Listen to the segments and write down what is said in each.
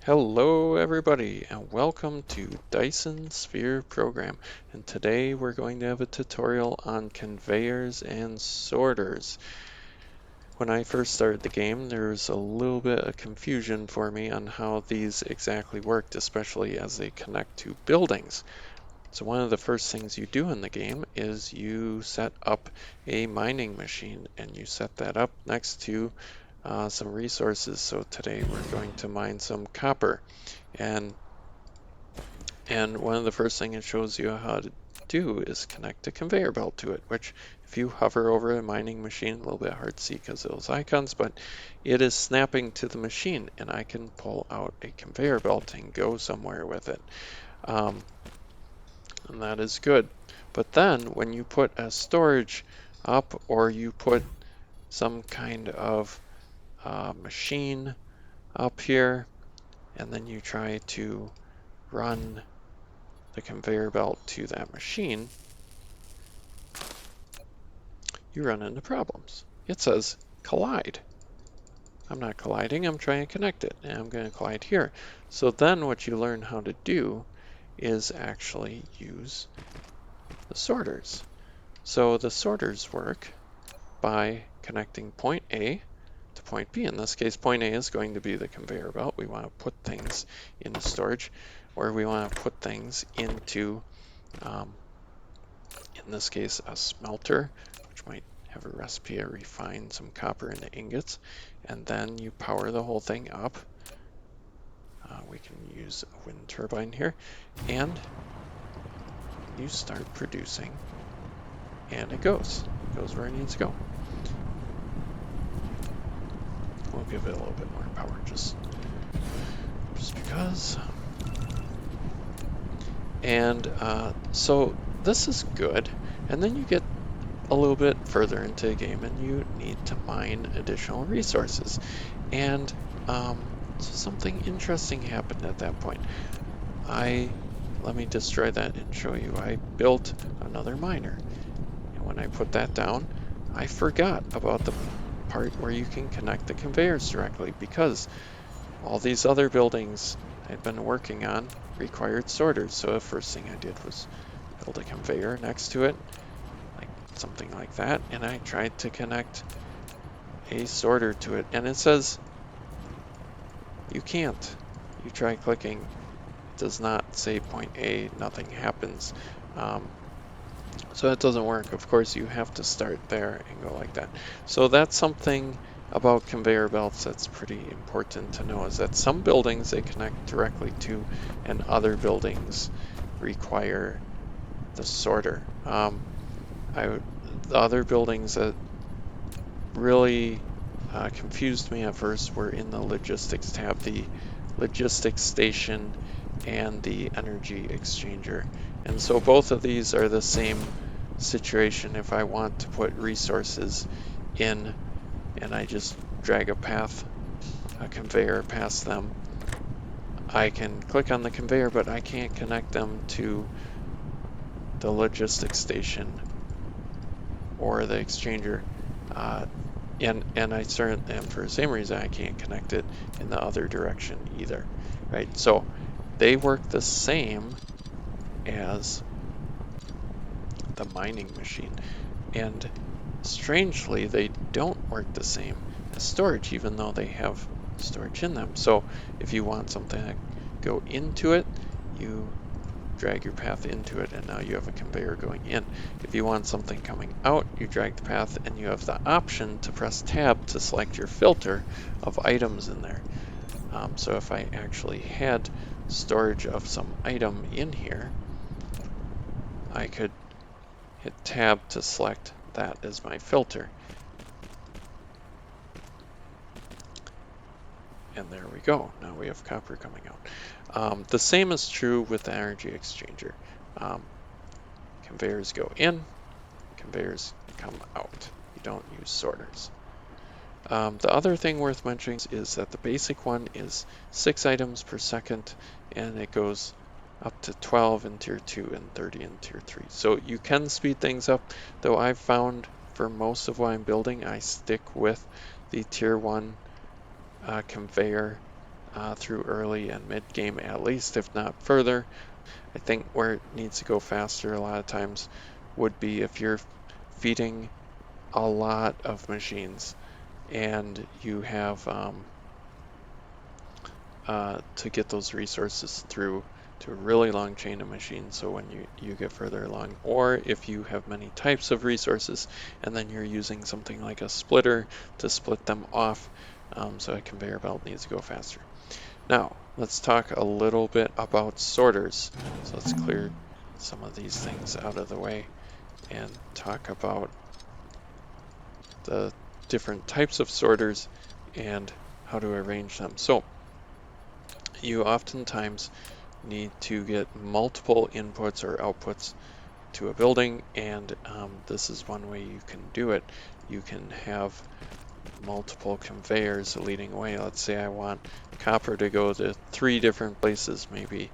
Hello everybody and welcome to Dyson Sphere Program, and today we're going to have a tutorial on conveyors and sorters. When I first started the game there was a little bit of confusion for me on how these exactly worked, especially as they connect to buildings. So one of the first things you do in the game is you set up a mining machine, and you set that up next to some resources. So today we're going to mine some copper. And one of the first things it shows you how to do is connect a conveyor belt to it, which if you hover over a mining machine, a little bit hard to see because of those icons, but it is snapping to the machine, and I can pull out a conveyor belt and go somewhere with it. And that is good. But then when you put a storage up, or you put some kind of machine up here, and then you try to run the conveyor belt to that machine, you run into problems. It says collide. I'm not colliding, I'm trying to connect it, and I'm going to collide here. So then what you learn how to do is actually use the sorters. So the sorters work by connecting point A to point B. In this case, point A is going to be the conveyor belt. We want to put things into storage, or we want to put things into, in this case, a smelter, which might have a recipe to refine some copper into ingots, and then you power the whole thing up. We can use a wind turbine here, and you start producing, and it goes where it needs to go. We'll give it a little bit more power just because. And so this is good, and then you get a little bit further into the game and you need to mine additional resources. And so something interesting happened at that point. Let me destroy that and show you. I built another miner, and when I put that down, I forgot about the part where you can connect the conveyors directly, because all these other buildings I'd been working on required sorters. So the first thing I did was build a conveyor next to it, like something like that, and I tried to connect a sorter to it, and it says you can't. You try clicking, it does not say point A, nothing happens. So that doesn't work. Of course, you have to start there and go like that. So that's something about conveyor belts that's pretty important to know, is that some buildings they connect directly to, and other buildings require the sorter. The other buildings that really confused me at first were in the logistics tab, the logistics station and the energy exchanger. And so both of these are the same situation. If I want to put resources in and I just drag a conveyor past them, I can click on the conveyor, but I can't connect them to the logistics station or the exchanger. And I certainly, and for the same reason, I can't connect it in the other direction either, right? So they work the same as the mining machine, and strangely, they don't work the same as storage, even though they have storage in them. So if you want something to go into it, you drag your path into it, and now you have a conveyor going in. If you want something coming out, you drag the path, and you have the option to press tab to select your filter of items in there. So if I actually had storage of some item in here, I could hit tab to select that as my filter. And there we go. Now we have copper coming out. The same is true with the energy exchanger. Conveyors go in, conveyors come out. You don't use sorters. The other thing worth mentioning is that the basic one is 6 items per second, and it goes up to 12 in tier 2 and 30 in tier 3. So you can speed things up, though I've found for most of what I'm building, I stick with the tier 1 conveyor through early and mid game at least, if not further. I think where it needs to go faster a lot of times would be if you're feeding a lot of machines and you have to get those resources through to a really long chain of machines, so when you get further along, or if you have many types of resources and then you're using something like a splitter to split them off, so a conveyor belt needs to go faster. Now let's talk a little bit about sorters. So let's clear some of these things out of the way and talk about the different types of sorters and how to arrange them. So you oftentimes need to get multiple inputs or outputs to a building, and this is one way you can do it. You can have multiple conveyors leading away. Let's say I want copper to go to 3 different places. Maybe,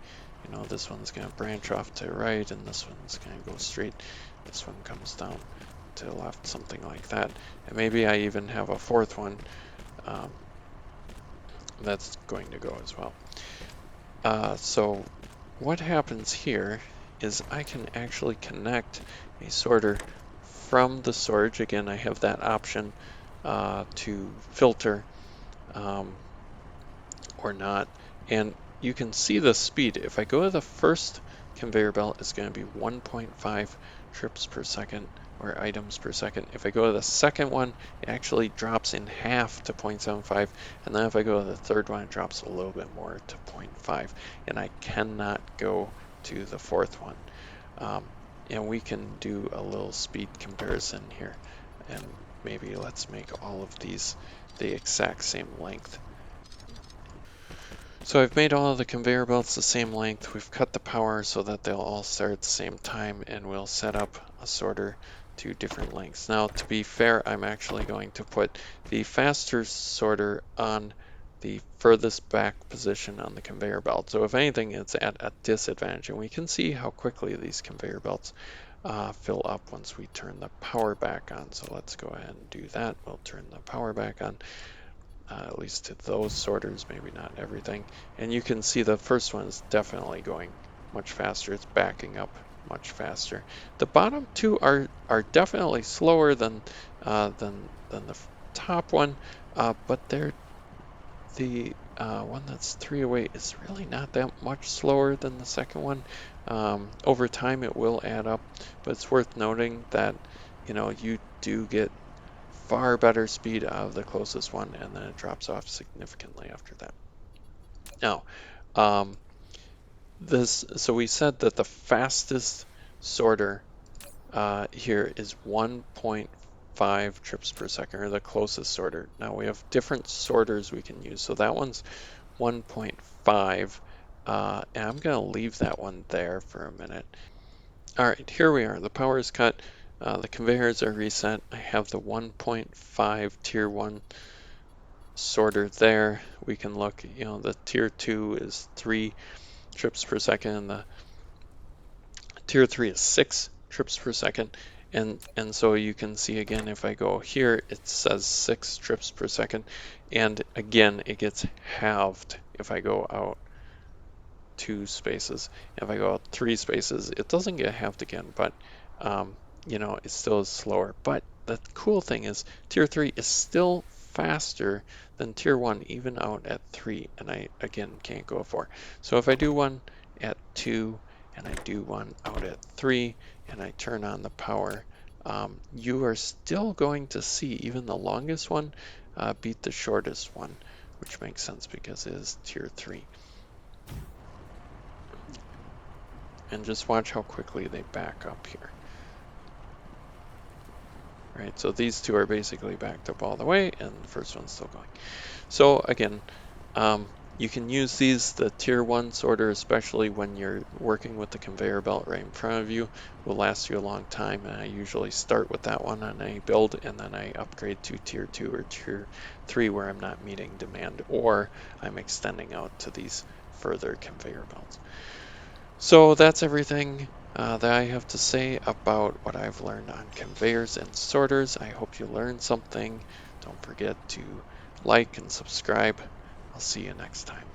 this one's going to branch off to the right, and this one's going to go straight. This one comes down to the left, something like that. And maybe I even have a 4th one that's going to go as well. So what happens here is I can actually connect a sorter from the storage. Again, I have that option to filter or not. And you can see the speed. If I go to the first conveyor belt, it's going to be 1.5 trips per second or items per second. If I go to the second one, it actually drops in half to 0.75. And then if I go to the third one, it drops a little bit more to 0.5. And I cannot go to the 4th one. And we can do a little speed comparison here. And maybe let's make all of these the exact same length. So I've made all of the conveyor belts the same length. We've cut the power so that they'll all start at the same time, and we'll set up a sorter to different lengths. Now, to be fair, I'm actually going to put the faster sorter on the furthest back position on the conveyor belt. So if anything, it's at a disadvantage, and we can see how quickly these conveyor belts fill up once we turn the power back on. So let's go ahead and do that. We'll turn the power back on. At least to those sorters, maybe not everything. And you can see the first one is definitely going much faster. It's backing up much faster. The bottom 2 are definitely slower than the top one, but they're the one that's 3 away is really not that much slower than the second one. Over time, it will add up, but it's worth noting that you do get far better speed out of the closest one, and then it drops off significantly after that. Now, so we said that the fastest sorter here is 1.5 trips per second, or the closest sorter. Now we have different sorters we can use. So that one's 1.5, and I'm going to leave that one there for a minute. All right, here we are. The power is cut. The conveyors are reset. I have the 1.5 tier 1 sorter there. We can look, the tier 2 is 3 trips per second, and the tier 3 is 6 trips per second. And so you can see again, if I go here, it says 6 trips per second. And again, it gets halved if I go out 2 spaces. If I go out 3 spaces, it doesn't get halved again, but it still is slower. But the cool thing is tier 3 is still faster than tier 1, even out at 3, and I again can't go 4. So if I do one at 2 and I do one out at 3 and I turn on the power, you are still going to see even the longest one beat the shortest one, which makes sense because it is tier 3. And just watch how quickly they back up here. Right, so these 2 are basically backed up all the way, and the first one's still going. So again, you can use the tier 1 sorter, especially when you're working with the conveyor belt right in front of you, will last you a long time. And I usually start with that one on a build, and then I upgrade to tier 2 or tier 3 where I'm not meeting demand, or I'm extending out to these further conveyor belts. So that's everything that I have to say about what I've learned on conveyors and sorters. I hope you learned something. Don't forget to like and subscribe. I'll see you next time.